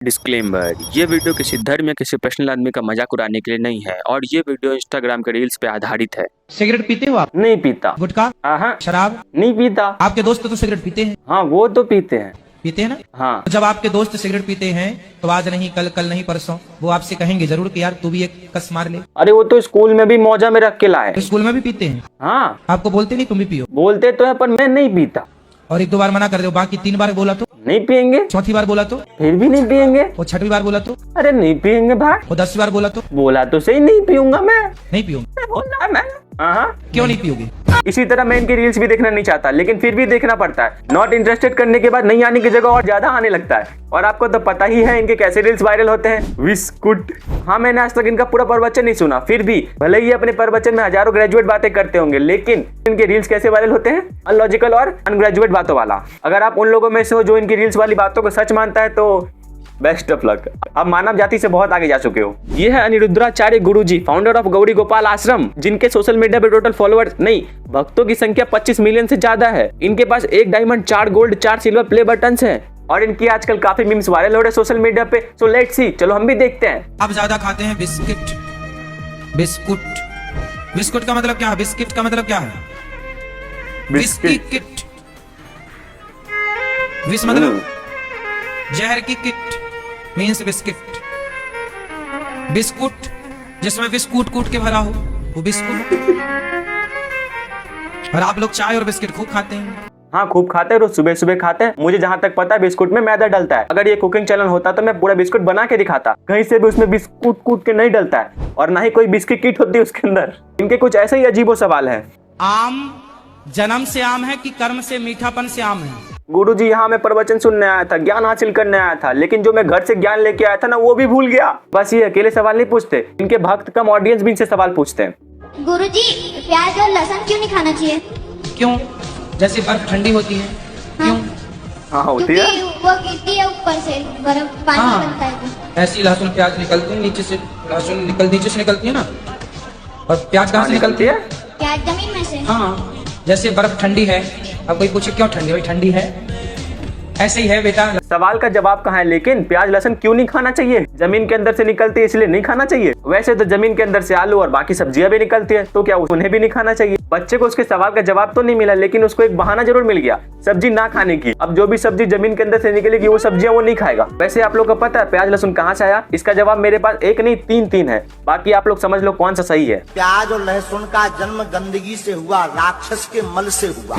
Disclaimer, ये video किसी धर्म या किसी पर्सनल आदमी का मजाक उड़ाने के लिए नहीं है और ये वीडियो इंस्टाग्राम के रील्स पे आधारित है। सिगरेट पीते हो आप? नहीं पीता। गुटखा? हाँ। शराब? नहीं पीता। आपके दोस्त तो सिगरेट पीते हैं? हाँ वो तो पीते हैं। पीते हैं ना? हाँ। जब आपके दोस्त सिगरेट पीते हैं तो आज नहीं कल, कल नहीं परसों वो आपसे कहेंगे जरूर कि यार तू भी एक कस मार ले। अरे वो तो स्कूल में भी मौजा में रख के लाए। तो स्कूल में भी पीते हैं? हाँ। आपको बोलते नहीं तुम भी पियो? बोलते तो है पर मैं नहीं पीता। और एक दो बार मना कर दो, बाकी 3 बार बोला तो? नहीं पियेंगे। चौथी बार बोला तो? फिर भी नहीं पियेंगे। और 6वीं बार बोला तो? अरे नहीं पियेंगे भाई। और 10वीं बार बोला तो? बोला तो सही, नहीं पीऊंगा मैं। नहीं पियोगे? बोला मैं। हाँ। क्यों नहीं पियोगे? इसी तरह मैं इनकी रील्स भी देखना नहीं चाहता लेकिन फिर भी देखना पड़ता है। नॉट इंटरेस्टेड करने के बाद नहीं आने की जगह और ज्यादा आने लगता है। और आपको तो पता ही है इनके कैसे रील्स वायरल होते हैं। बिस्कुट। हाँ मैंने आज तक इनका पूरा प्रवचन नहीं सुना, फिर भी भले ही अपने प्रवचन में हजारों ग्रेजुएट बातें करते होंगे लेकिन इनके रील्स कैसे वायरल होते हैं? अनलॉजिकल और अनग्रेजुएट बातों वाला। अगर आप उन लोगों में से हो जो इनकी रील्स वाली बातों को सच मानता है तो बेस्ट ऑफ लक, आप मानव जाति से बहुत आगे जा चुके हो। ये है अनिरुद्धाचार्य गुरुजी, फाउंडर ऑफ गौड़ी गोपाल आश्रम, जिनके सोशल मीडिया पे टोटल फॉलोअर्स नहीं भक्तों की संख्या 25 मिलियन से ज्यादा है। इनके पास 1 diamond, 4 gold, 4 silver play buttons हैं और इनकी आजकल काफी मीम्स वायरल हो रहे हैं सोशल मीडिया पे। सो लेट्स सी, चलो हम भी देखते हैं। आप ज्यादा खाते हैं बिस्किट? बिस्कुट? बिस्कुट का मतलब क्या है? बिस्किट का मतलब क्या है? बिस्किट। विस मतलब जहर की किट मीन्स बिस्किट। बिस्कुट जिसमें बिस्कुट कूट के भरा हो वो बिस्कुट। और आप लोग चाय और बिस्किट खूब खाते हैं? हाँ खूब खाते हैं, रोज सुबह सुबह खाते हैं। मुझे जहाँ तक पता है बिस्कुट में मैदा डलता है। अगर ये कुकिंग चैनल होता तो मैं पूरा बिस्कुट बना के दिखाता। कहीं से भी उसमें बिस्कुट कूट के नहीं डलता है और ना ही कोई बिस्किट किट होती है उसके अंदर। इनके कुछ ऐसे ही अजीबो सवाल है। आम जन्म से आम है कि कर्म से मीठापन से आम है? गुरुजी यहाँ मैं प्रवचन सुनने आया था, ज्ञान हासिल करने आया था, लेकिन जो मैं घर से ज्ञान लेके आया था ना वो भी भूल गया। बस ये अकेले सवाल नहीं पूछते, इनके भक्त कम ऑडियंस भी इनसे सवाल पूछते हैं। गुरुजी प्याज और लहसुन क्यों नहीं खाना चाहिए? क्यों? जैसे बर्फ ठंडी होती है। क्यों? हाँ होती क्योंकि है। वो गिरती है ऊपर से, बर्फ पानी हाँ। बनता है तो। ऐसी लहसुन प्याज निकलती है नीचे से, लहसुन नीचे से निकलती है ना। और प्याज कहाँ से निकलती है? प्याज जमीन में से। हाँ, जैसे बर्फ ठंडी है। अब कोई पूछे क्यों ठंडी? भाई ठंडी है, ऐसे ही है बेटा। सवाल का जवाब कहाँ है, लेकिन प्याज लहसुन क्यों नहीं खाना चाहिए? जमीन के अंदर से निकलती है इसलिए नहीं खाना चाहिए। वैसे तो जमीन के अंदर से आलू और बाकी सब्जियां भी निकलती है तो क्या उन्हें भी नहीं खाना चाहिए? बच्चे को उसके सवाल का जवाब तो नहीं मिला लेकिन उसको एक बहाना जरूर मिल गया सब्जी ना खाने की। अब जो भी सब्जी जमीन के अंदर से निकलेगी वो सब्जियां वो नहीं खाएगा। वैसे आप लोग को पता है प्याज लहसुन कहाँ से आया? इसका जवाब मेरे पास एक नहीं 3 है। बाकी आप लोग समझ लो कौन सा सही है। प्याज और लहसुन का जन्म गंदगी से हुआ, राक्षस के मल से हुआ।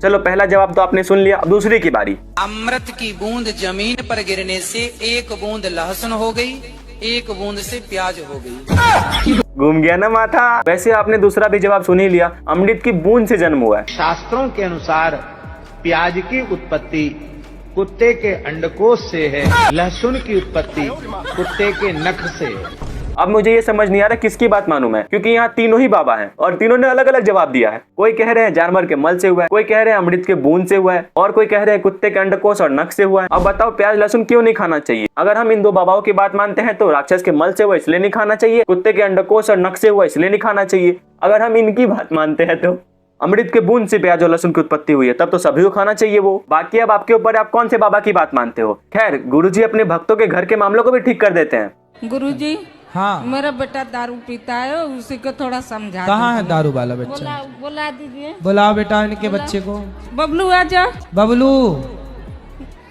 चलो पहला जवाब तो आपने सुन लिया, अब दूसरी की बारी। अमृत की बूंद जमीन पर गिरने से 1 बूंद लहसुन हो गई, 1 बूंद से प्याज हो गई। घूम गया ना माथा। वैसे आपने दूसरा भी जवाब सुन ही लिया, अमृत की बूंद से जन्म हुआ है। शास्त्रों के अनुसार प्याज की उत्पत्ति कुत्ते के अंडकोश से है, लहसुन की उत्पत्ति कुत्ते के नख से है। अब मुझे ये समझ नहीं आ रहा किसकी बात मानूं मैं, क्योंकि यहाँ तीनों ही बाबा हैं और तीनों ने अलग अलग जवाब दिया है। कोई कह रहे हैं जानवर के मल से हुआ है, कोई कह रहे हैं अमृत के बूंद से हुआ है और कोई कह रहे हैं कुत्ते के अंडकोश और नख से हुआ है। अब बताओ प्याज लहसुन क्यों नहीं खाना चाहिए? अगर हम इन 2 बाबाओं की बात मानते हैं तो राक्षस के मल से हुआ इसलिए नहीं खाना चाहिए, कुत्ते के अंडकोश और नख से हुआ इसलिए नहीं खाना चाहिए। अगर हम इनकी बात मानते हैं तो अमृत के बूंद से प्याज और लहसुन की उत्पत्ति हुई है, तब तो सभी को खाना चाहिए वो। बाकी अब आपके ऊपर आप कौन से बाबा की बात मानते हो। खैर गुरुजी अपने भक्तों के घर के मामलों को भी ठीक कर देते हैं। गुरुजी हाँ, मेरा बेटा दारू पीता है, उसी को थोड़ा समझा। कहाँ है दारू वाला बच्चा? बुला दीजिए। बुलाओ बेटा इनके बच्चे को। बबलू आजा। बबलू,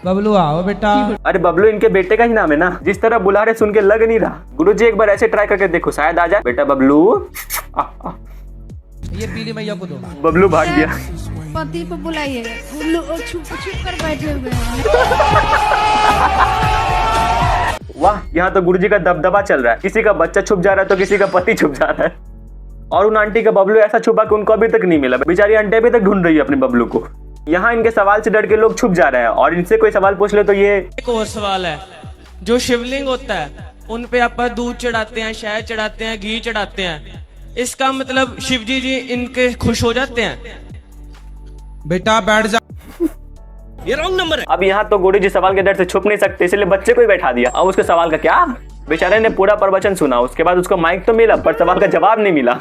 बबलू आओ बेटा। अरे बबलू इनके बेटे का ही नाम है ना, जिस तरह बुला रहे सुन के लग नहीं रहा। गुरुजी एक बार ऐसे ट्राई करके देखो, शायद आ जाए। बेटा बबलू। ये पीली मैया को दो। बबलू भाग गया। पति को बुलाइए, छुप छुप कर बैठे हुए हैं। वाह, यहाँ तो गुरुजी का दबदबा चल रहा है। किसी का बच्चा छुप जा रहा है तो किसी का पति छुप जा रहा है। और उन आंटी का बबलू ऐसा छुपा कि उनको अभी तक नहीं मिला। बेचारी आंटी अभी तक ढूंढ रही है अपने बबलू को। यहाँ इनके सवाल से डर के लोग छुप जा रहे हैं और इनसे कोई सवाल पूछ ले तो ये एक और सवाल है। जो शिवलिंग होता है उन पे आप दूध चढ़ाते हैं, शहद चढ़ाते हैं, घी चढ़ाते हैं, इसका मतलब शिवजी जी इनके खुश हो जाते हैं? बेटा बैठ जा। ये रॉन्ग नंबर है। अब यहाँ तो गुरुजी सवाल के डर से छुप नहीं सकते इसलिए बच्चे को ही बैठा दिया। अब उसके सवाल का क्या? बेचारे ने पूरा प्रवचन सुना, उसके बाद उसको माइक तो मिला पर सवाल का जवाब नहीं मिला।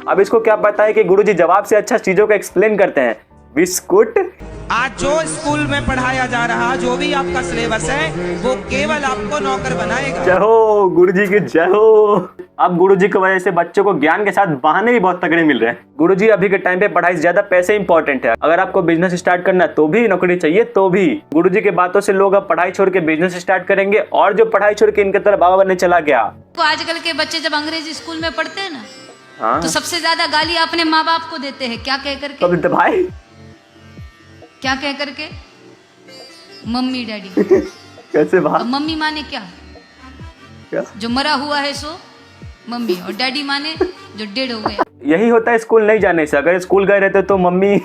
अब इसको क्या पता है कि गुरुजी जवाब से अच्छा चीजों को एक्सप्लेन करते हैं। बिस्कुट। आज जो स्कूल में पढ़ाया जा रहा, जो भी आपका सिलेबस है, वो केवल आपको नौकर बनाएगा। जय हो गुरुजी की जय हो। अब गुरुजी की वजह से बच्चों को ज्ञान के साथ बहाने भी बहुत तगड़े मिल रहे हैं। गुरुजी अभी के टाइम पे पढ़ाई से ज्यादा पैसे इंपॉर्टेंट है। अगर आपको बिजनेस स्टार्ट करना है तो भी, नौकरी चाहिए तो भी। गुरुजी की बातों से लोग अब पढ़ाई छोड़ के बिजनेस स्टार्ट करेंगे, और जो पढ़ाई छोड़ के इनके तरफ बाबा बनने चला गया। तो आजकल के बच्चे जब अंग्रेजी स्कूल में पढ़ते हैं ना, हाँ, तो सबसे ज्यादा गाली अपने माँ बाप को देते हैं। क्या कह करके? कब देते भाई? क्या कह करके? Mummy daddy. कैसे बात? अब मम्मी माने क्या? जो मरा हुआ है सो मम्मी, और डैडी माने जो डेड हो गया। यही होता है स्कूल नहीं जाने से। अगर स्कूल गए रहते तो मम्मी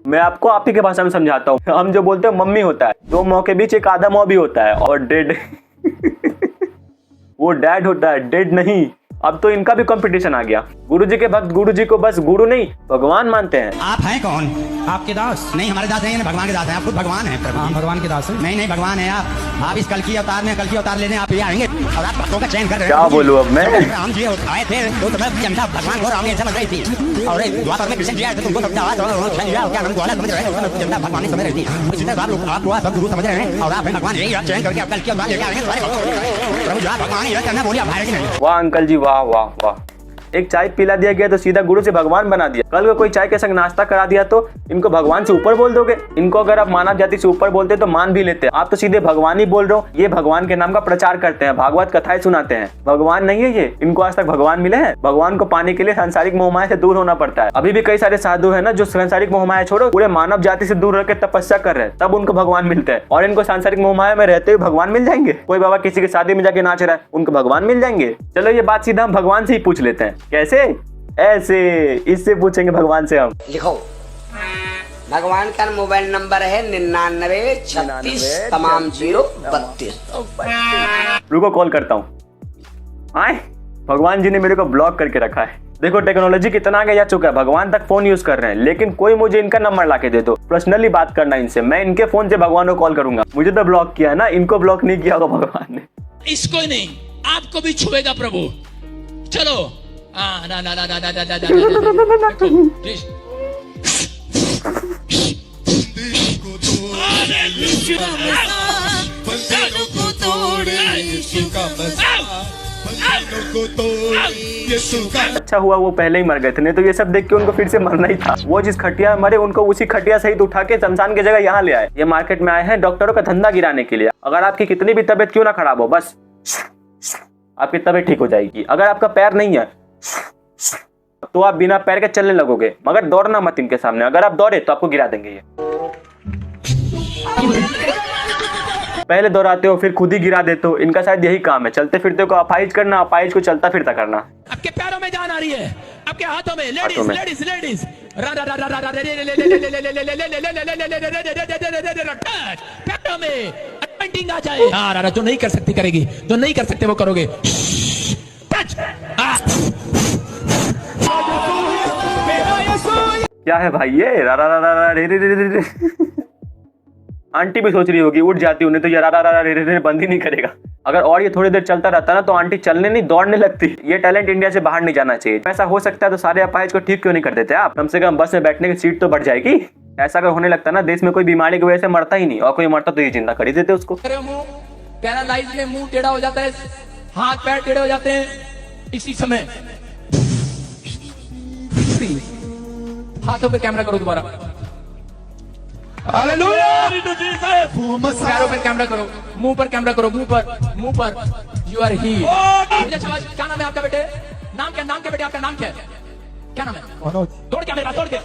मैं आपको आप ही के भाषा में समझाता हूँ। हम जो बोलते हैं मम्मी होता है, दो मौ के बीच एक आधा मौ भी होता है, और डेड वो डैड होता है, डेड नहीं। अब तो इनका भी कंपटीशन आ गया। गुरुजी के भक्त गुरुजी को बस गुरु नहीं भगवान मानते हैं। आप हैं कौन? आपके दास? नहीं, हमारे दास नहीं है, भगवान के दास हैं। आप खुद भगवान हैं। हाँ, भगवान के दास है। नहीं भगवान है आप इस कल की अवतार लेने आप ये आएंगे और आप भक्तों का चयन कर रहे हैं। क्या बोलूं अब मैं? राम जी आए थे तो जनता भगवान को राम समझ रही थी, और द्वापर में कृष्ण जी आए थे, तुमको क्या नाम ग्वाला समझ रहे हैं, जनता भगवान समझ रही थी। इसी तरह आप सब गुरु समझ रहे हैं, और आप हैं भगवान। यही चयन करके आप कल की अवतार लेके आएंगे। प्रभु जी भगवान ही करना, बोलिए आप भाई नहीं। वाह अंकल जी, वाह वाह वाह। एक चाय पिला दिया गया तो सीधा गुरु से भगवान बना दिया। कल को कोई चाय के संग नाश्ता करा दिया तो इनको भगवान से ऊपर बोल दोगे। इनको अगर आप मानव जाति से ऊपर बोलते तो मान भी लेते। आप तो सीधे भगवान ही बोल रहे हो। ये भगवान के नाम का प्रचार करते हैं, भागवत कथाएं सुनाते हैं। भगवान नहीं है ये। इनको आज तक भगवान मिले हैं? भगवान को पाने के लिए सांसारिक मोहमाया से दूर होना पड़ता है। अभी भी कई सारे साधु है ना जो सांसारिक मोहमाया छोड़ो पूरे मानव जाति से दूर रहकर तपस्या कर रहे हैं, तब उनको भगवान मिलते हैं। और इनको सांसारिक मोहमाया में रहते हुए भगवान मिल जाएंगे? कोई बाबा किसी की शादी में जाके नाच रहा है, उनको भगवान मिल जाएंगे? चलो ये बात सीधा हम भगवान से ही पूछ लेते हैं। कैसे? ऐसे, इससे पूछेंगे भगवान से हम। लिखो, भगवान का मोबाइल नंबर है 9936 तमाम 032। रुको कॉल करता हूँ। आए, भगवान जी ने मेरे को ब्लॉक करके रखा है। देखो टेक्नोलॉजी कितना आगे जा चुका है। भगवान तक फोन यूज कर रहे हैं, लेकिन कोई मुझे इनका नंबर ला के दे दो, पर्सनली बात करना इनसे। मैं इनके फोन से भगवान को कॉल करूंगा। मुझे तो ब्लॉक किया है ना, इनको ब्लॉक नहीं किया होगा भगवान ने। इसको नहीं, आपको भी छुएगा प्रभु। चलो ना ना ना ना ना ना ना अच्छा हुआ वो पहले ही मर गए थे, नहीं तो ये सब देख के उनको फिर से मरना ही था। वो जिस खटिया मरे उनको उसी खटिया सहित उठा के शमशान की जगह यहाँ ले आए। ये मार्केट में आए हैं डॉक्टरों का धंधा गिराने के लिए। अगर आपकी कितनी भी तबीयत क्यों ना खराब हो, बस आपकी तबीयत ठीक हो जाएगी। अगर आपका पैर नहीं है तो आप बिना पैर के चलने लगोगे, मगर दौड़ना मत इनके सामने। अगर आप दौड़े तो आपको गिरा देंगे ये। पहले दौड़ाते हो फिर खुद ही गिरा देते हो। इनका शायद यही काम है, चलते फिरते को अपाहिज करना, अपाहिज को चलता फिरता करना। आपके पैरों में जान आ रही है, आपके हाथों में। लेडीज लेडीज लेडीज पैरों में पेंटिंग आ जाए। जो नहीं कर सकती करेगी, जो नहीं कर सकते वो करोगे। क्या है भाई ये? रा रा रा रा रे रे रे रे। आंटी भी सोच रही होगी उठ जाती, उन्हें तो ये रा रा रा रे रे बंद ही नहीं करेगा। अगर और ये थोड़ी देर चलता रहता ना तो आंटी चलने नहीं दौड़ने लगती। ये टैलेंट इंडिया से बाहर नहीं जाना चाहिए। ऐसा हो सकता है तो सारे अपाहिज को ठीक क्यों नहीं कर देते आप? कम से कम बस में बैठने की सीट तो बढ़ जाएगी। ऐसा अगर होने लगता ना देश में कोई बीमारी की वजह से मरता ही नहीं, और कोई मरता तो ये जिंदा कर ही देते उसको। पैरालाइज में मुंह टेढ़ा हो जाता है, हाथ पैर टेढ़े हो जाते हैं। इसी समय हाथों पे कैमरा करो दोबारा। पैरों पर कैमरा करो, मुंह पर कैमरा करो, मुंह पर। यू आर ही। क्या नाम है आपका बेटे? नाम क्या बेटे? आपका नाम क्या है? क्या नाम है? दौड़ के मेरे पास, दौड़ के।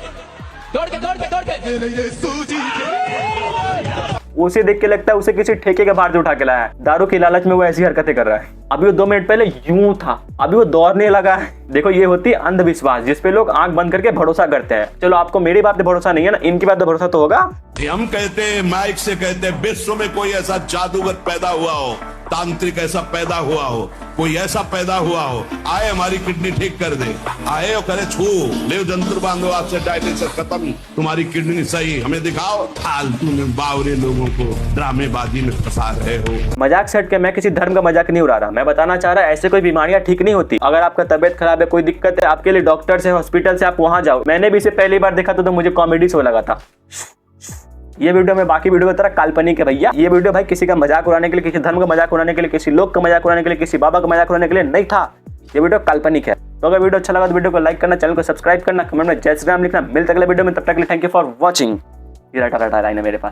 उसे देख के लगता है उसे किसी ठेके के बाहर से उठा के लाया है। दारू की लालच में वो ऐसी हरकतें कर रहा है। अभी वो 2 मिनट पहले यूं था, अभी वो दौड़ने लगा है। देखो ये होती है अंधविश्वास, जिसपे लोग आंख बंद करके भरोसा करते हैं। चलो आपको मेरी बात पे भरोसा नहीं है ना, इनकी बात पे भरोसा तो होगा। हम कहते हैं, माइक से कहते हैं, विश्व में कोई ऐसा जादूगर पैदा हुआ हो तांत्रिक ऐसा पैदा हुआ हो, कोई ऐसा पैदा हुआ हो, आए हमारी किडनी ठीक कर दे, आए और करे छू ले जंतर बांधो, आपसे डायलिसिस खत्म, तुम्हारी किडनी सही, हमें दिखाओ। फालतू में बावरे लोगों को ड्रामेबाजी में फंसा रहे हो। मजाक सेट के मैं किसी धर्म का मजाक नहीं उड़ा रहा, मैं बताना चाह रहा ऐसे कोई बीमारियां ठीक नहीं होती। अगर आपका तबियत खराब है, कोई दिक्कत है, आपके लिए डॉक्टर से, हॉस्पिटल से आप वहां जाओ। मैंने भी इसे पहली बार देखा तो मुझे कॉमेडी शो लगा था। ये वीडियो में बाकी वीडियो की तरह काल्पनिक है भैया। ये वीडियो भाई किसी का मजाक उड़ाने के लिए, किसी धर्म का मजाक उड़ाने के लिए, किसी लोग का मजाक उड़ाने के लिए, किसी बाबा का मजाक उड़ाने के लिए नहीं था। ये वीडियो काल्पनिक है। तो अगर वीडियो अच्छा लगा तो वीडियो को लाइक करना, चैनल को सब्सक्राइब करना, कमेंट में जय श्री राम लिखना। मिलते अगले वीडियो में, तब तक के लिए थैंक यू फॉर वॉचिंग। ये रटा रटा लाइन है मेरे पास।